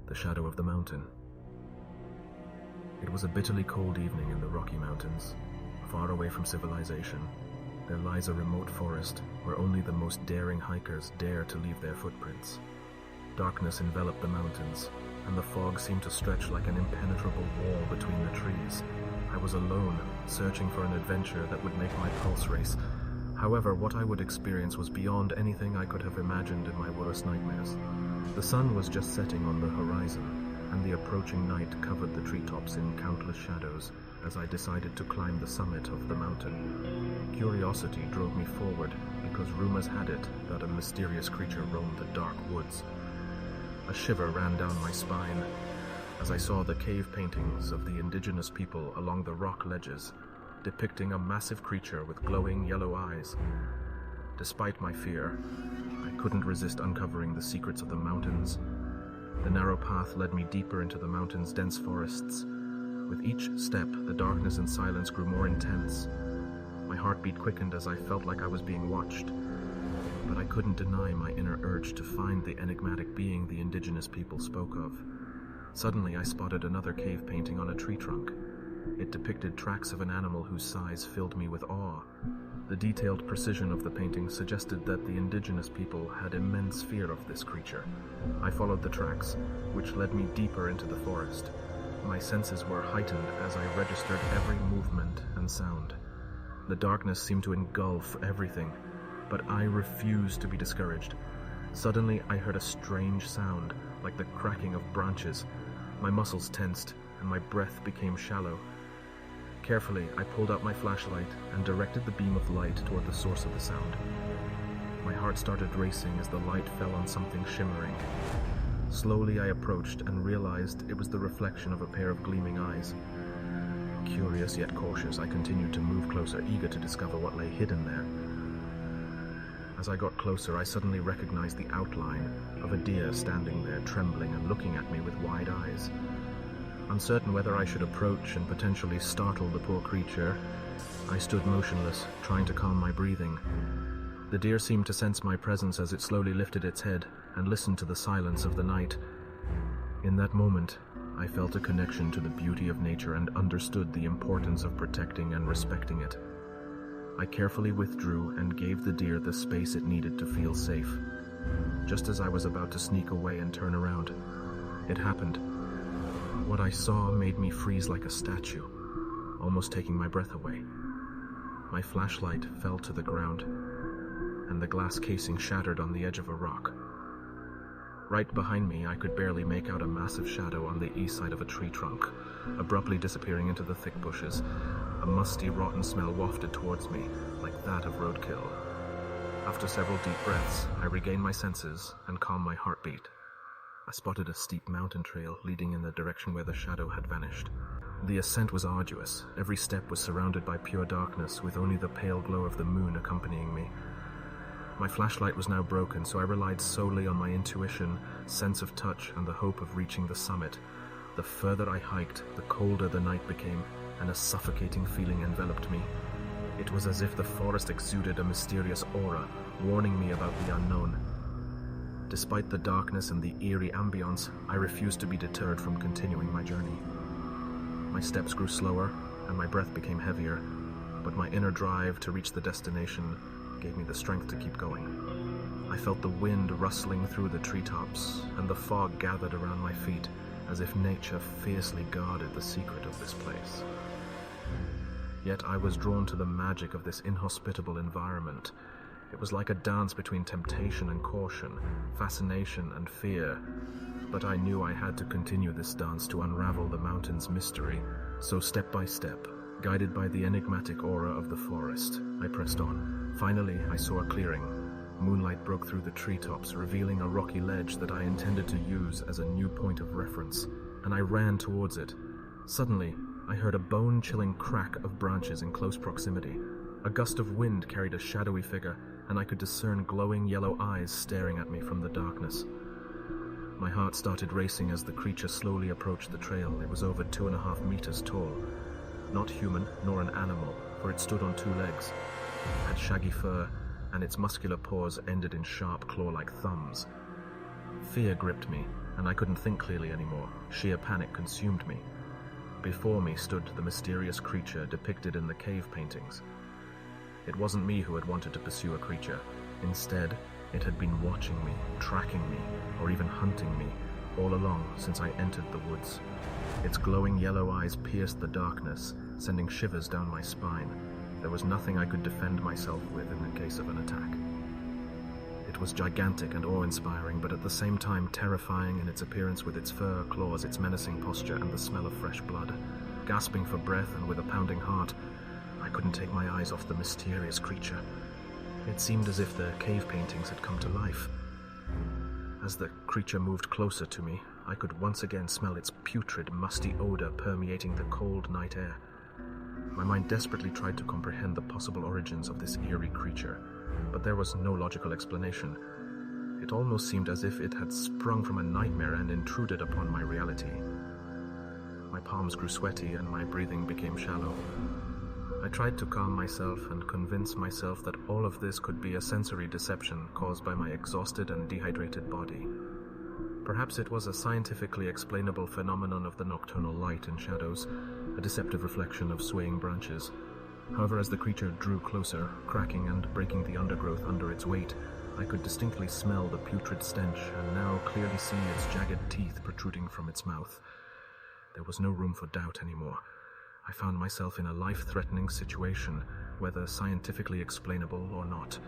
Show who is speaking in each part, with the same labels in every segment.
Speaker 1: the shadow of the mountain. It was a bitterly cold evening in the Rocky Mountains. Far away from civilization, there lies a remote forest where only the most daring hikers dare to leave their footprints. Darkness enveloped the mountains, and the fog seemed to stretch like an impenetrable wall between the trees. I was alone, searching for an adventure that would make my pulse race. However, what I would experience was beyond anything I could have imagined in my worst nightmares. The sun was just setting on the horizon, and the approaching night covered the treetops in countless shadows as I decided to climb the summit of the mountain. Curiosity drove me forward because rumors had it that a mysterious creature roamed the dark woods. A shiver ran down my spine as I saw the cave paintings of the indigenous people along the rock ledges, depicting a massive creature with glowing yellow eyes. Despite my fear, I couldn't resist uncovering the secrets of the mountains. The narrow path led me deeper into the mountain's dense forests. With each step, the darkness and silence grew more intense. My heartbeat quickened as I felt like I was being watched. But I couldn't deny my inner urge to find the enigmatic being the indigenous people spoke of. Suddenly, I spotted another cave painting on a tree trunk. It depicted tracks of an animal whose size filled me with awe. The detailed precision of the painting suggested that the indigenous people had immense fear of this creature. I followed the tracks, which led me deeper into the forest. My senses were heightened as I registered every movement and sound. The darkness seemed to engulf everything, but I refused to be discouraged. Suddenly, I heard a strange sound, like the cracking of branches. My muscles tensed, and my breath became shallow. Carefully, I pulled out my flashlight and directed the beam of light toward the source of the sound. My heart started racing as the light fell on something shimmering. Slowly, I approached and realized it was the reflection of a pair of gleaming eyes. Curious yet cautious, I continued to move closer, eager to discover what lay hidden there. As I got closer, I suddenly recognized the outline of a deer standing there, trembling and looking at me with wide eyes. Uncertain whether I should approach and potentially startle the poor creature, I stood motionless, trying to calm my breathing. The deer seemed to sense my presence as it slowly lifted its head and listened to the silence of the night. In that moment, I felt a connection to the beauty of nature and understood the importance of protecting and respecting it. I carefully withdrew and gave the deer the space it needed to feel safe. Just as I was about to sneak away and turn around, it happened. What I saw made me freeze like a statue, almost taking my breath away. My flashlight fell to the ground, and the glass casing shattered on the edge of a rock. Right behind me, I could barely make out a massive shadow on the east side of a tree trunk, abruptly disappearing into the thick bushes. A musty, rotten smell wafted towards me, like that of roadkill. After several deep breaths, I regained my senses and calmed my heartbeat. I spotted a steep mountain trail leading in the direction where the shadow had vanished. The ascent was arduous. Every step was surrounded by pure darkness, with only the pale glow of the moon accompanying me. My flashlight was now broken, so I relied solely on my intuition, sense of touch, and the hope of reaching the summit. The further I hiked, the colder the night became, and a suffocating feeling enveloped me. It was as if the forest exuded a mysterious aura, warning me about the unknown. Despite the darkness and the eerie ambience, I refused to be deterred from continuing my journey. My steps grew slower, and my breath became heavier, but my inner drive to reach the destination gave me the strength to keep going. I felt the wind rustling through the treetops, and the fog gathered around my feet, as if nature fiercely guarded the secret of this place. Yet I was drawn to the magic of this inhospitable environment. It was like a dance between temptation and caution, fascination and fear. But I knew I had to continue this dance to unravel the mountain's mystery. So step by step, guided by the enigmatic aura of the forest, I pressed on. Finally, I saw a clearing. Moonlight broke through the treetops, revealing a rocky ledge that I intended to use as a new point of reference, and I ran towards it. Suddenly, I heard a bone-chilling crack of branches in close proximity. A gust of wind carried a shadowy figure, and I could discern glowing yellow eyes staring at me from the darkness. My heart started racing as the creature slowly approached the trail. It was over 2.5 meters tall. Not human, nor an animal, for it stood on 2 legs. It had shaggy fur, and its muscular paws ended in sharp claw-like thumbs. Fear gripped me, and I couldn't think clearly anymore. Sheer panic consumed me. Before me stood the mysterious creature depicted in the cave paintings. It wasn't me who had wanted to pursue a creature. Instead, it had been watching me, tracking me, or even hunting me, all along since I entered the woods. Its glowing yellow eyes pierced the darkness, sending shivers down my spine. There was nothing I could defend myself with in the case of an attack. It was gigantic and awe-inspiring, but at the same time terrifying in its appearance, with its fur, claws, its menacing posture, and the smell of fresh blood. Gasping for breath and with a pounding heart, I couldn't take my eyes off the mysterious creature. It seemed as if the cave paintings had come to life. As the creature moved closer to me, I could once again smell its putrid, musty odor permeating the cold night air. My mind desperately tried to comprehend the possible origins of this eerie creature, but there was no logical explanation. It almost seemed as if it had sprung from a nightmare and intruded upon my reality. My palms grew sweaty and my breathing became shallow. I tried to calm myself and convince myself that all of this could be a sensory deception caused by my exhausted and dehydrated body. Perhaps it was a scientifically explainable phenomenon of the nocturnal light and shadows, a deceptive reflection of swaying branches. However, as the creature drew closer, cracking and breaking the undergrowth under its weight, I could distinctly smell the putrid stench and now clearly see its jagged teeth protruding from its mouth. There was no room for doubt anymore. I found myself in a life-threatening situation, whether scientifically explainable or not.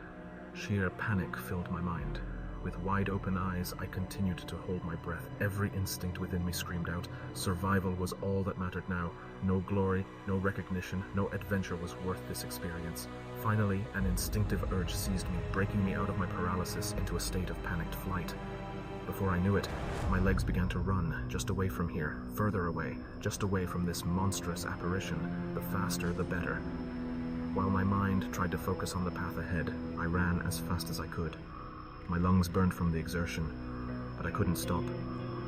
Speaker 1: Sheer panic filled my mind. With wide-open eyes, I continued to hold my breath. Every instinct within me screamed out. Survival was all that mattered now. No glory, no recognition, no adventure was worth this experience. Finally, an instinctive urge seized me, breaking me out of my paralysis into a state of panicked flight. Before I knew it, my legs began to run, just away from here, further away, just away from this monstrous apparition. The faster, the better. While my mind tried to focus on the path ahead, I ran as fast as I could. My lungs burned from the exertion, but I couldn't stop.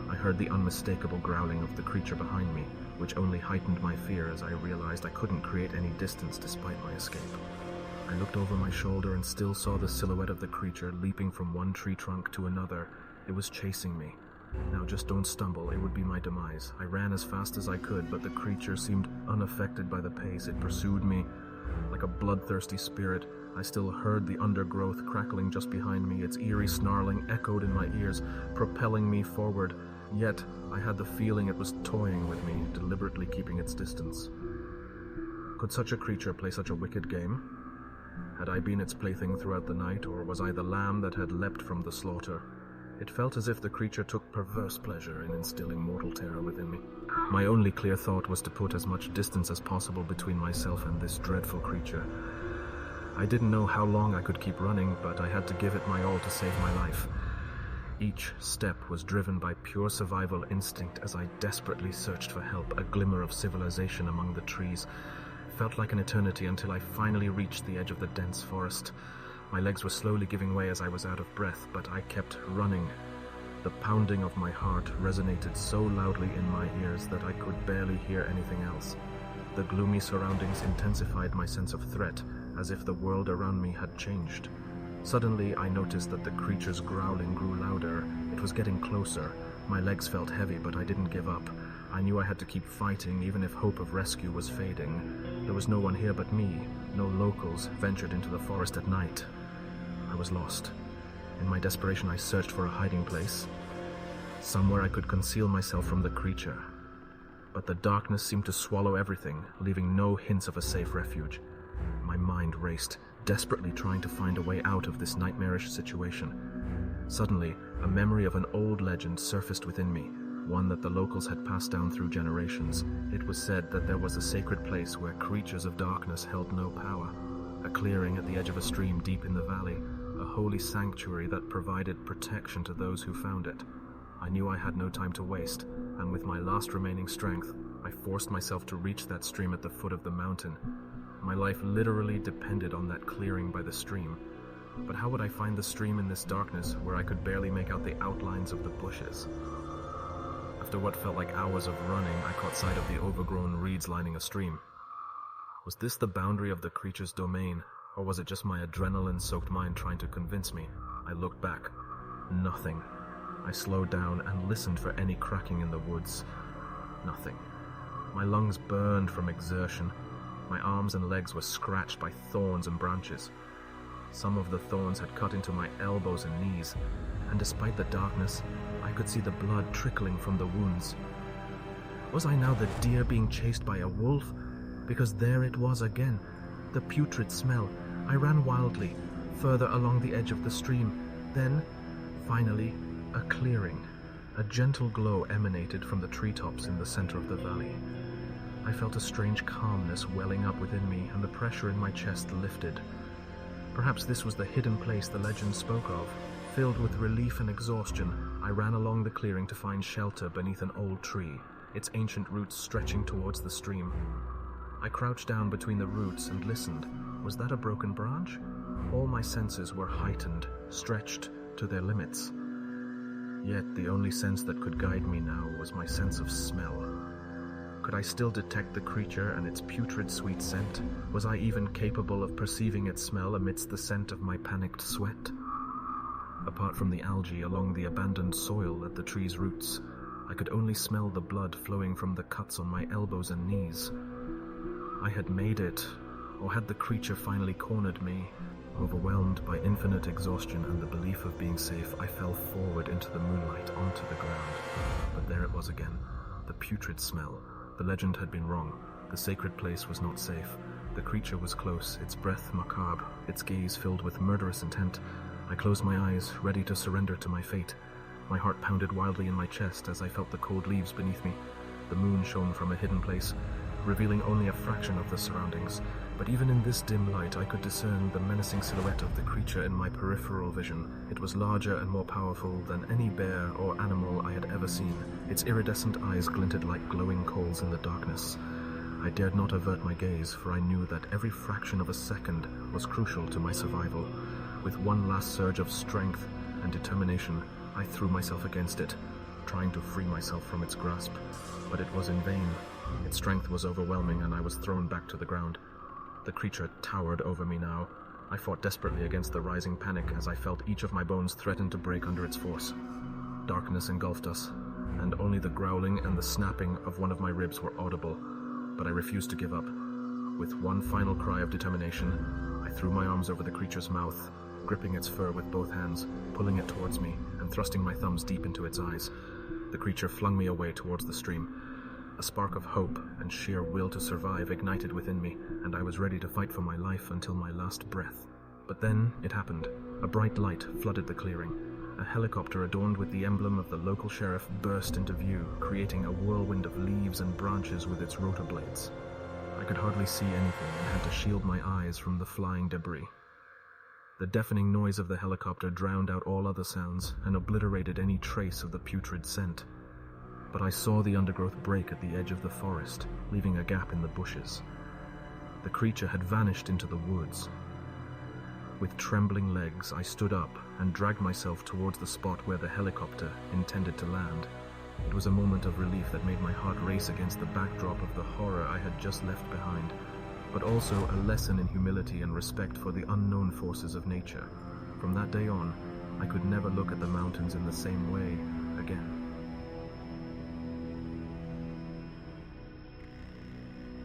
Speaker 1: I heard the unmistakable growling of the creature behind me, which only heightened my fear as I realized I couldn't create any distance despite my escape. I looked over my shoulder and still saw the silhouette of the creature leaping from one tree trunk to another. It was chasing me. Now just don't stumble, it would be my demise. I ran as fast as I could, but the creature seemed unaffected by the pace. It pursued me like a bloodthirsty spirit. I still heard the undergrowth crackling just behind me. Its eerie snarling echoed in my ears, propelling me forward. Yet, I had the feeling it was toying with me, deliberately keeping its distance. Could such a creature play such a wicked game? Had I been its plaything throughout the night, or was I the lamb that had leapt from the slaughter? It felt as if the creature took perverse pleasure in instilling mortal terror within me. My only clear thought was to put as much distance as possible between myself and this dreadful creature. I didn't know how long I could keep running, but I had to give it my all to save my life. Each step was driven by pure survival instinct as I desperately searched for help. A glimmer of civilization among the trees. It felt like an eternity until I finally reached the edge of the dense forest. My legs were slowly giving way as I was out of breath, but I kept running. The pounding of my heart resonated so loudly in my ears that I could barely hear anything else. The gloomy surroundings intensified my sense of threat, as if the world around me had changed. Suddenly, I noticed that the creature's growling grew louder. It was getting closer. My legs felt heavy, but I didn't give up. I knew I had to keep fighting, even if hope of rescue was fading. There was no one here but me. No locals ventured into the forest at night. I was lost. In my desperation, I searched for a hiding place, somewhere I could conceal myself from the creature. But the darkness seemed to swallow everything, leaving no hints of a safe refuge. My mind raced, desperately trying to find a way out of this nightmarish situation. Suddenly, a memory of an old legend surfaced within me, one that the locals had passed down through generations. It was said that there was a sacred place where creatures of darkness held no power, a clearing at the edge of a stream deep in the valley, a holy sanctuary that provided protection to those who found it. I knew I had no time to waste, and with my last remaining strength, I forced myself to reach that stream at the foot of the mountain. My life literally depended on that clearing by the stream. But how would I find the stream in this darkness where I could barely make out the outlines of the bushes? After what felt like hours of running, I caught sight of the overgrown reeds lining a stream. Was this the boundary of the creature's domain, or was it just my adrenaline-soaked mind trying to convince me? I looked back. Nothing. I slowed down and listened for any cracking in the woods. Nothing. My lungs burned from exertion. My arms and legs were scratched by thorns and branches. Some of the thorns had cut into my elbows and knees, and despite the darkness, I could see the blood trickling from the wounds. Was I now the deer being chased by a wolf? Because there it was again, the putrid smell. I ran wildly, further along the edge of the stream. Then, finally, a clearing. A gentle glow emanated from the treetops in the center of the valley. I felt a strange calmness welling up within me, and the pressure in my chest lifted. Perhaps this was the hidden place the legend spoke of. Filled with relief and exhaustion, I ran along the clearing to find shelter beneath an old tree, its ancient roots stretching towards the stream. I crouched down between the roots and listened. Was that a broken branch? All my senses were heightened, stretched to their limits. Yet the only sense that could guide me now was my sense of smell. Could I still detect the creature and its putrid sweet scent? Was I even capable of perceiving its smell amidst the scent of my panicked sweat? Apart from the algae along the abandoned soil at the tree's roots, I could only smell the blood flowing from the cuts on my elbows and knees. I had made it, or had the creature finally cornered me? Overwhelmed by infinite exhaustion and the belief of being safe, I fell forward into the moonlight onto the ground. But there it was again, the putrid smell. The legend had been wrong. The sacred place was not safe. The creature was close, its breath macabre, its gaze filled with murderous intent. I closed my eyes, ready to surrender to my fate. My heart pounded wildly in my chest as I felt the cold leaves beneath me. The moon shone from a hidden place, revealing only a fraction of the surroundings. But even in this dim light, I could discern the menacing silhouette of the creature in my peripheral vision. It was larger and more powerful than any bear or animal I had ever seen. Its iridescent eyes glinted like glowing coals in the darkness. I dared not avert my gaze, for I knew that every fraction of a second was crucial to my survival. With one last surge of strength and determination, I threw myself against it, trying to free myself from its grasp. But it was in vain. Its strength was overwhelming, and I was thrown back to the ground. The creature towered over me now. I fought desperately against the rising panic as I felt each of my bones threaten to break under its force. Darkness engulfed us, and only the growling and the snapping of one of my ribs were audible. But I refused to give up. With one final cry of determination, I threw my arms over the creature's mouth, gripping its fur with both hands, pulling it towards me, and thrusting my thumbs deep into its eyes. The creature flung me away towards the stream. A spark of hope and sheer will to survive ignited within me, and I was ready to fight for my life until my last breath. But then it happened. A bright light flooded the clearing. A helicopter adorned with the emblem of the local sheriff burst into view, creating a whirlwind of leaves and branches with its rotor blades. I could hardly see anything and had to shield my eyes from the flying debris. The deafening noise of the helicopter drowned out all other sounds and obliterated any trace of the putrid scent. But I saw the undergrowth break at the edge of the forest, leaving a gap in the bushes. The creature had vanished into the woods. With trembling legs, I stood up and dragged myself towards the spot where the helicopter intended to land. It was a moment of relief that made my heart race against the backdrop of the horror I had just left behind, but also a lesson in humility and respect for the unknown forces of nature. From that day on, I could never look at the mountains in the same way again.